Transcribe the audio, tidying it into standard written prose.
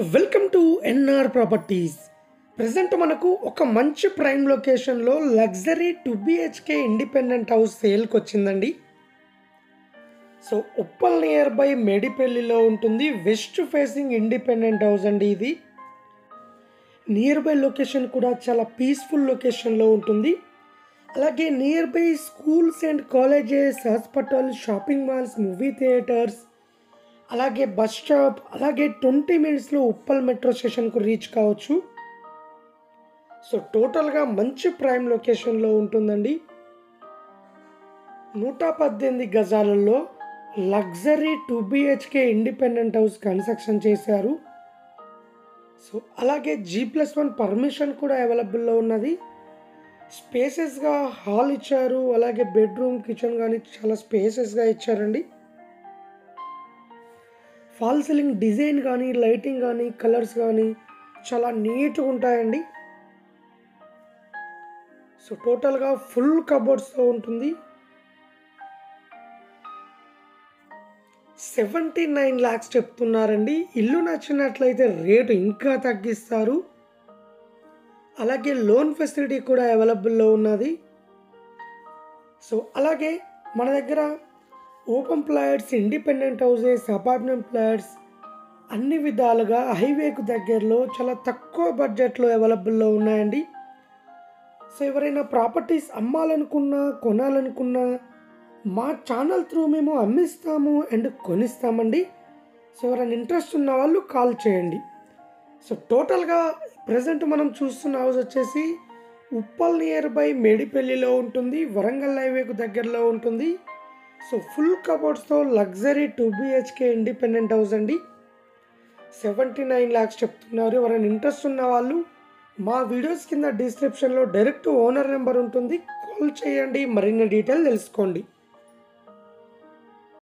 Welcome to NR properties. Present మనకు ఒక మంచి ప్రైమ్ లొకేషన్లో లగ్జరీ 2 BHK ఇండిపెండెంట్ హౌస్ సేల్కి వచ్చిందండి. సో ఉప్పల్ నియర్ బై మేడిపల్లిలో ఉంటుంది. వెస్ట్ ఫేసింగ్ ఇండిపెండెంట్ హౌస్ అండి ఇది. నియర్ బై లొకేషన్ కూడా చాలా పీస్ఫుల్ లొకేషన్లో ఉంటుంది. అలాగే nearby schools and colleges, hospital, shopping malls, movie theatres, అలాగే బస్ స్టాప్, అలాగే 20 మినిట్స్లో ఉప్పల్ మెట్రో స్టేషన్కు రీచ్ కావచ్చు. సో టోటల్గా మంచి ప్రైమ్ లొకేషన్లో ఉంటుందండి. 118 గజాలలో luxury 2 BHK independent house construction చేశారు. సో అలాగే G+1 పర్మిషన్ కూడా అవైలబుల్లో ఉన్నది. స్పేసెస్గా హాల్ ఇచ్చారు, అలాగే బెడ్రూమ్, కిచెన్ కానీ చాలా స్పేసెస్గా ఇచ్చారండి. ఫాల్ సీలింగ్ డిజైన్ కానీ, లైటింగ్ కానీ, కలర్స్ కానీ చాలా నీట్గా ఉంటాయండి. సో టోటల్గా ఫుల్ కబోర్డ్స్తో ఉంటుంది. 79 lakhs చెప్తున్నారండి. ఇల్లు నచ్చినట్లయితే రేటు ఇంకా తగ్గిస్తారు. అలాగే లోన్ ఫెసిలిటీ కూడా అవైలబుల్లో ఉన్నది. సో అలాగే మన దగ్గర open plots, independent houses, apartment flats అన్ని విధాలుగా హైవేకు దగ్గరలో చాలా తక్కువ బడ్జెట్లో అవైలబుల్లో ఉన్నాయండి. సో ఎవరైనా ప్రాపర్టీస్ అమ్మాలనుకున్నా, కొనాలనుకున్నా మా ఛానల్ త్రూ మేము అమ్మిస్తాము అండ్ కొనిస్తామండి. సో ఎవరైనా ఇంట్రెస్ట్ ఉన్న వాళ్ళు కాల్ చేయండి. సో టోటల్గా ప్రజెంట్ మనం చూస్తున్న హౌస్ వచ్చేసి ఉప్పల్ నియర్ బై మేడిపల్లిలో ఉంటుంది. వరంగల్ హైవేకు దగ్గరలో ఉంటుంది. సో ఫుల్ కబోర్డ్స్తో లగ్జరీ 2 BHK ఇండిపెండెంట్ హౌస్ అండి. 79 lakhs చెప్తున్నారు. ఎవరైనా ఇంట్రెస్ట్ ఉన్న వాళ్ళు మా వీడియోస్ కింద డిస్క్రిప్షన్లో డైరెక్ట్ ఓనర్ నెంబర్ ఉంటుంది, కాల్ చేయండి, మరిన్ని డీటెయిల్ తెలుసుకోండి.